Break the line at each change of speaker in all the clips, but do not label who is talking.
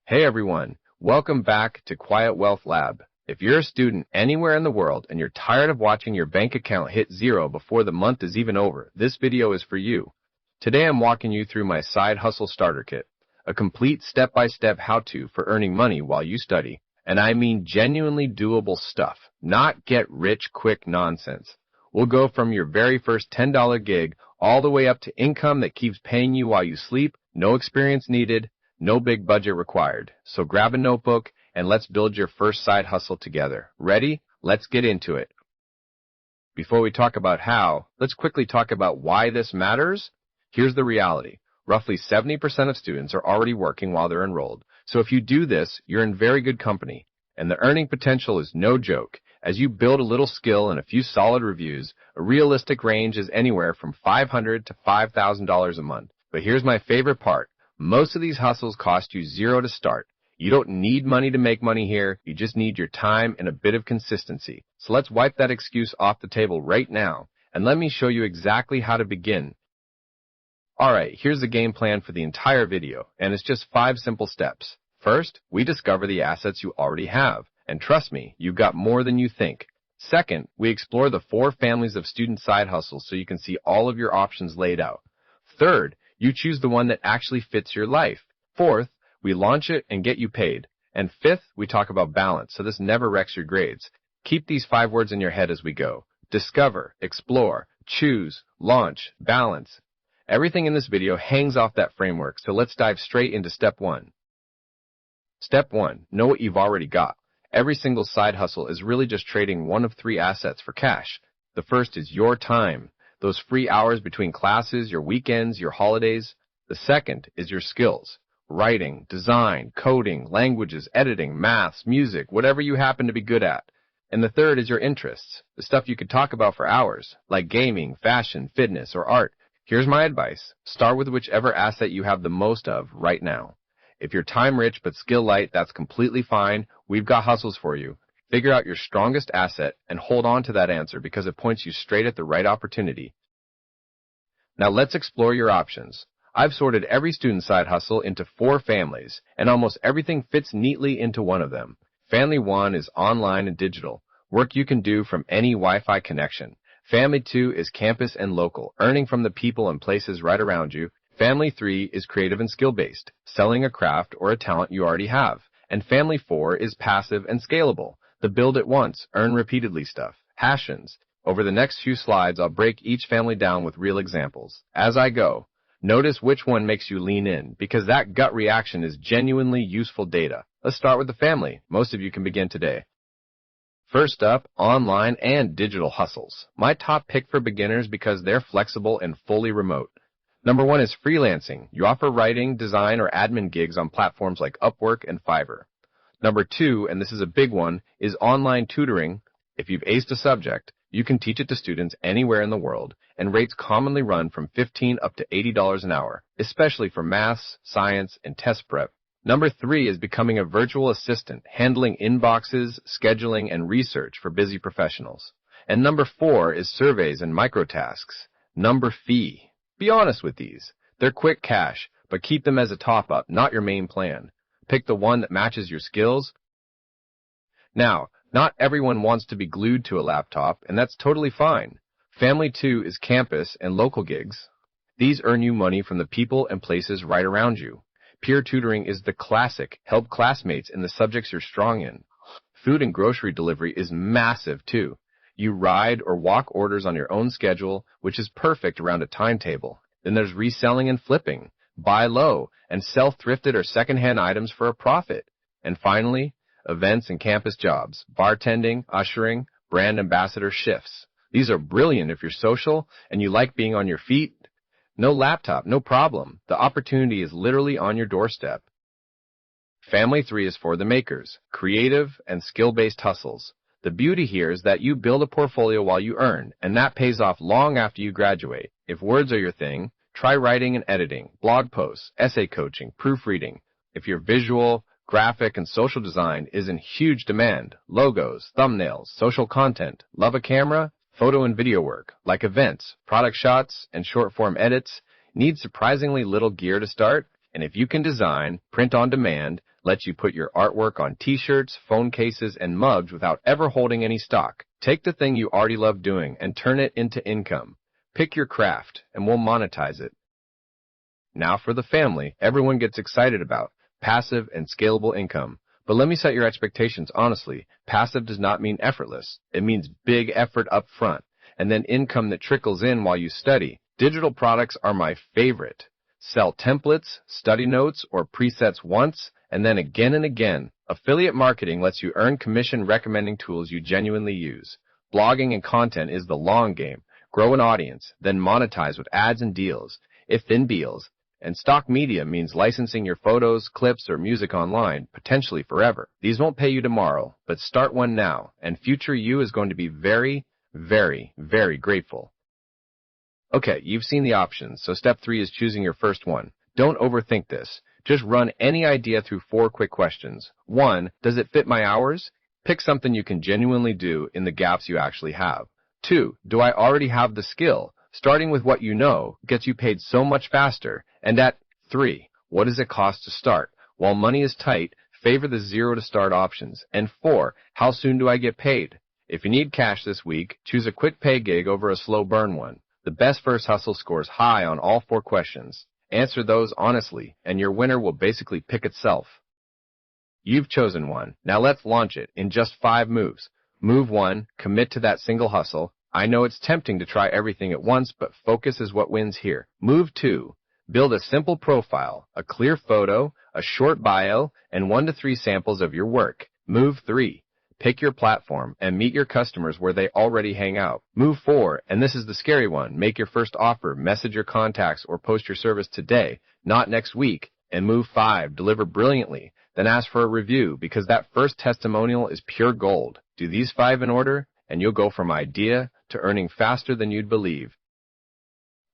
Hey everyone, welcome back to Quiet Wealth Lab. If you're a student anywhere in the world and you're tired of watching your bank account hit zero before the month is even over, this video is for you. Today I'm walking you through my side hustle starter kit, a complete step-by-step how-to for earning money while you study. And I mean genuinely doable stuff, not get-rich-quick nonsense. We'll go from your very first $10 gig all the way up to income that keeps paying you while you sleep, no experience needed, no big budget required. So grab a notebook and let's build your first side hustle together. Ready? Let's get into it. Before we talk about how, let's quickly talk about why this matters. Here's the reality. Roughly 70% of students are already working while they're enrolled. So if you do this, you're in very good company. And the earning potential is no joke. As you build a little skill and a few solid reviews, a realistic range is anywhere from $500 to $5,000 a month. But here's my favorite part. Most of these hustles cost you zero to start. You don't need money to make money here. You just need your time and a bit of consistency. So let's wipe that excuse off the table right now. And let me show you exactly how to begin. Alright, here's the game plan for the entire video. And it's just 5 simple steps. First, we discover the assets you already have. And trust me, you've got more than you think. Second, we explore the 4 families of student side hustles so you can see all of your options laid out. Third, you choose the one that actually fits your life. Fourth, we launch it and get you paid. And fifth, we talk about balance, so this never wrecks your grades. Keep these 5 words in your head as we go. Discover, explore, choose, launch, balance. Everything in this video hangs off that framework, so let's dive straight into step 1. Step 1. Know what you've already got. Every single side hustle is really just trading one of 3 assets for cash. The first is your time. Those free hours between classes, your weekends, your holidays. The second is your skills. Writing, design, coding, languages, editing, maths, music, whatever you happen to be good at. And the third is your interests, the stuff you could talk about for hours, like gaming, fashion, fitness, or art. Here's my advice. Start with whichever asset you have the most of right now. If you're time rich but skill light, that's completely fine. We've got hustles for you. Figure out your strongest asset and hold on to that answer because it points you straight at the right opportunity. Now let's explore your options. I've sorted every student side hustle into 4 families, and almost everything fits neatly into one of them. Family 1 is online and digital, work you can do from any Wi-Fi connection. Family 2 is campus and local, earning from the people and places right around you. Family 3 is creative and skill-based, selling a craft or a talent you already have. And Family 4 is passive and scalable, the build it once, earn repeatedly stuff. Passions. Over the next few slides, I'll break each family down with real examples. As I go, notice which one makes you lean in, because that gut reaction is genuinely useful data. Let's start with the family. Most of you can begin today. First up, online and digital hustles. My top pick for beginners because they're flexible and fully remote. Number 1 is freelancing. You offer writing, design, or admin gigs on platforms like Upwork and Fiverr. Number 2, and this is a big one, is online tutoring. If you've aced a subject, you can teach it to students anywhere in the world, and rates commonly run from $15 up to $80 an hour, especially for maths, science, and test prep. Number 3 is becoming a virtual assistant, handling inboxes, scheduling, and research for busy professionals. And number 4 is surveys and microtasks. Number fee. Be honest with these. They're quick cash, but keep them as a top-up, not your main plan. Pick the one that matches your skills. Now, not everyone wants to be glued to a laptop, and that's totally fine. Family 2 is campus and local gigs. These earn you money from the people and places right around you. Peer tutoring is the classic. Help classmates in the subjects you're strong in. Food and grocery delivery is massive too. You ride or walk orders on your own schedule, which is perfect around a timetable. Then there's reselling and flipping. Buy low and sell thrifted or secondhand items for a profit. And finally, events and campus jobs, bartending, ushering, brand ambassador shifts. These are brilliant if you're social and you like being on your feet. No laptop, no problem. The opportunity is literally on your doorstep. Family 3 is for the makers, creative and skill-based hustles. The beauty here is that you build a portfolio while you earn, and that pays off long after you graduate. If words are your thing, try writing and editing, blog posts, essay coaching, proofreading. If you're visual, graphic, and social design is in huge demand, logos, thumbnails, social content, love a camera, photo and video work, like events, product shots, and short-form edits, need surprisingly little gear to start, and if you can design, print on demand, lets you put your artwork on t-shirts, phone cases, and mugs without ever holding any stock. Take the thing you already love doing and turn it into income. Pick your craft, and we'll monetize it. Now for the family everyone gets excited about, passive and scalable income. But let me set your expectations honestly. Passive does not mean effortless. It means big effort up front, and then income that trickles in while you study. Digital products are my favorite. Sell templates, study notes, or presets once, and then again and again. Affiliate marketing lets you earn commission recommending tools you genuinely use. Blogging and content is the long game. Grow an audience, then monetize with ads and deals, if in deals. And stock media means licensing your photos, clips, or music online, potentially forever. These won't pay you tomorrow, but start one now, and future you is going to be very, very, very grateful. Okay, you've seen the options, so step 3 is choosing your first one. Don't overthink this. Just run any idea through 4 quick questions. 1. Does it fit my hours? Pick something you can genuinely do in the gaps you actually have. 2. Do I already have the skill? Starting with what you know gets you paid so much faster. And at 3, what does it cost to start? While money is tight, favor the 0 to start options. And 4, how soon do I get paid? If you need cash this week, choose a quick pay gig over a slow burn one. The best first hustle scores high on all 4 questions. Answer those honestly, and your winner will basically pick itself. You've chosen one. Now let's launch it in just 5 moves. Move 1, commit to that single hustle. I know it's tempting to try everything at once, but focus is what wins here. Move 2, build a simple profile, a clear photo, a short bio, and 1 to 3 samples of your work. Move 3, pick your platform and meet your customers where they already hang out. Move 4, and this is the scary one, make your first offer, message your contacts, or post your service today, not next week. And move 5, deliver brilliantly, then ask for a review, because that first testimonial is pure gold. Do these 5 in order, and you'll go from idea to earning faster than you'd believe.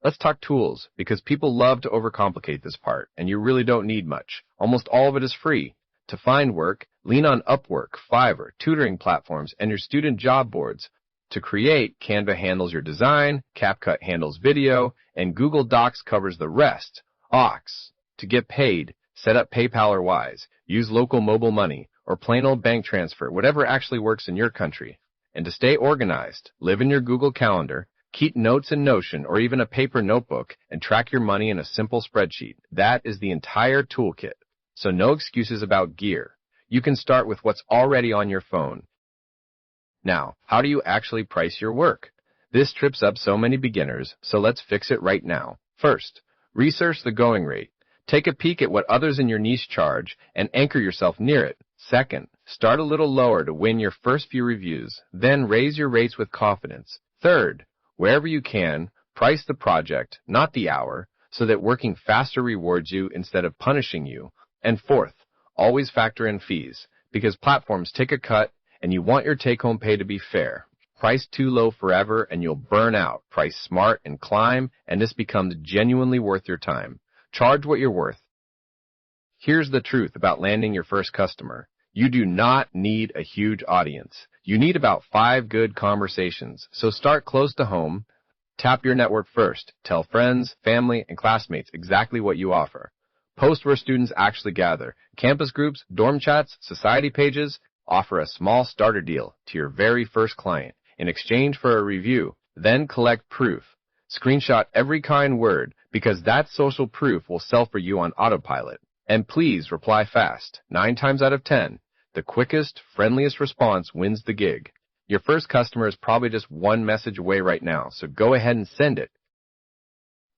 Let's talk tools, because people love to overcomplicate this part, and you really don't need much. Almost all of it is free. To find work, lean on Upwork, Fiverr, tutoring platforms, and your student job boards. To create, Canva handles your design, CapCut handles video, and Google Docs covers the rest. To get paid, set up PayPal or Wise, use local mobile money, or plain old bank transfer, whatever actually works in your country. And to stay organized, live in your Google Calendar, keep notes in Notion or even a paper notebook, and track your money in a simple spreadsheet. That is the entire toolkit. So no excuses about gear. You can start with what's already on your phone. Now, how do you actually price your work? This trips up so many beginners, so let's fix it right now. First, research the going rate. Take a peek at what others in your niche charge and anchor yourself near it. Second, start a little lower to win your first few reviews, then raise your rates with confidence. Third, wherever you can, price the project, not the hour, so that working faster rewards you instead of punishing you. And fourth, always factor in fees, because platforms take a cut and you want your take-home pay to be fair. Price too low forever and you'll burn out. Price smart and climb, and this becomes genuinely worth your time. Charge what you're worth. Here's the truth about landing your first customer. You do not need a huge audience. You need about 5 good conversations. So start close to home. Tap your network first. Tell friends, family, and classmates exactly what you offer. Post where students actually gather. Campus groups, dorm chats, society pages. Offer a small starter deal to your very first client in exchange for a review. Then collect proof. Screenshot every kind word, because that social proof will sell for you on autopilot. And please reply fast. 9 times out of 10, the quickest, friendliest response wins the gig. Your first customer is probably just 1 message away right now, so go ahead and send it.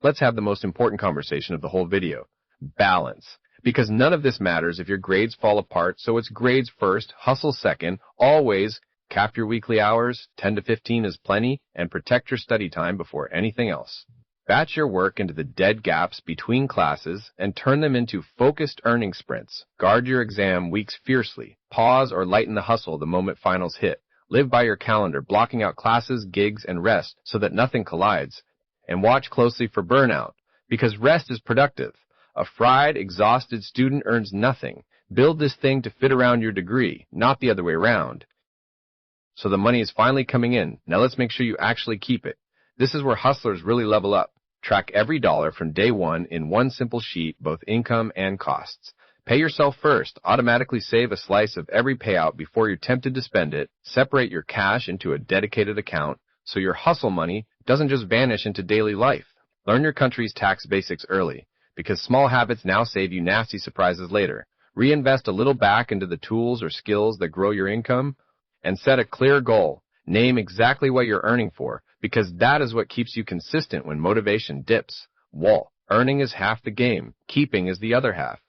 Let's have the most important conversation of the whole video. Balance. Because none of this matters if your grades fall apart, so it's grades first, hustle second, always. Cap your weekly hours, 10 to 15 is plenty, and protect your study time before anything else. Batch your work into the dead gaps between classes and turn them into focused earning sprints. Guard your exam weeks fiercely. Pause or lighten the hustle the moment finals hit. Live by your calendar, blocking out classes, gigs, and rest so that nothing collides. And watch closely for burnout, because rest is productive. A fried, exhausted student earns nothing. Build this thing to fit around your degree, not the other way around. So the money is finally coming in. Now let's make sure you actually keep it. This is where hustlers really level up. Track every dollar from day one in one simple sheet, both income and costs. Pay yourself first. Automatically save a slice of every payout before you're tempted to spend it. Separate your cash into a dedicated account so your hustle money doesn't just vanish into daily life. Learn your country's tax basics early, because small habits now save you nasty surprises later. Reinvest a little back into the tools or skills that grow your income, and set a clear goal. Name exactly what you're earning for, because that is what keeps you consistent when motivation dips. Earning is half the game, keeping is the other half.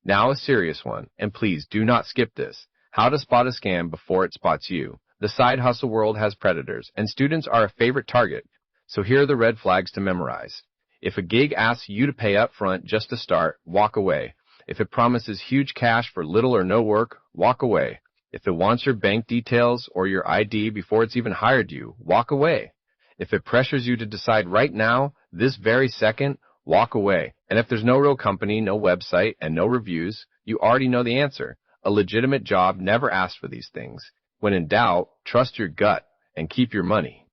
Now a serious one, and please do not skip this. How to spot a scam before it spots you. The side hustle world has predators, and students are a favorite target. So here are the red flags to memorize. If a gig asks you to pay up front just to start, walk away. If it promises huge cash for little or no work, walk away. If it wants your bank details or your ID before it's even hired you, walk away. If it pressures you to decide right now, this very second, walk away. And if there's no real company, no website, and no reviews, you already know the answer. A legitimate job never asks for these things. When in doubt, trust your gut and keep your money.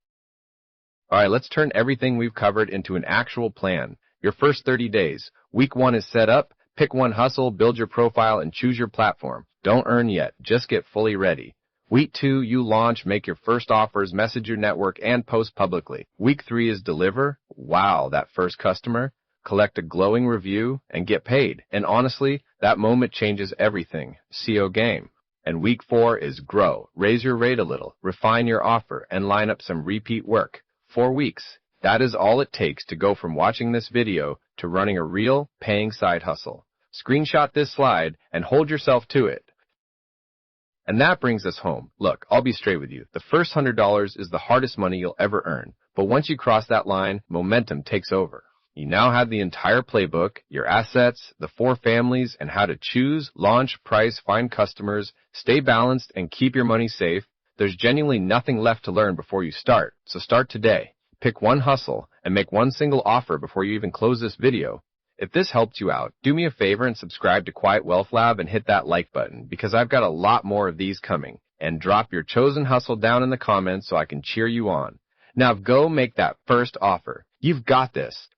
Alright, let's turn everything we've covered into an actual plan. Your first 30 days. Week 1 is set up. Pick one hustle, build your profile, and choose your platform. Don't earn yet. Just get fully ready. Week 2, you launch, make your first offers, message your network, and post publicly. Week 3 is deliver. Wow, that first customer. Collect a glowing review, and get paid. And honestly, that moment changes everything. CO game. And week 4 is grow. Raise your rate a little, refine your offer, and line up some repeat work. 4 weeks. That is all it takes to go from watching this video to running a real, paying side hustle. Screenshot this slide and hold yourself to it. And that brings us home. Look, I'll be straight with you. The first $100 is the hardest money you'll ever earn. But once you cross that line, momentum takes over. You now have the entire playbook, your assets, the 4 families, and how to choose, launch, price, find customers, stay balanced, and keep your money safe. There's genuinely nothing left to learn before you start. So start today. Pick one hustle and make one single offer before you even close this video. If this helped you out, do me a favor and subscribe to Quiet Wealth Lab and hit that like button, because I've got a lot more of these coming. And drop your chosen hustle down in the comments so I can cheer you on. Now go make that first offer. You've got this.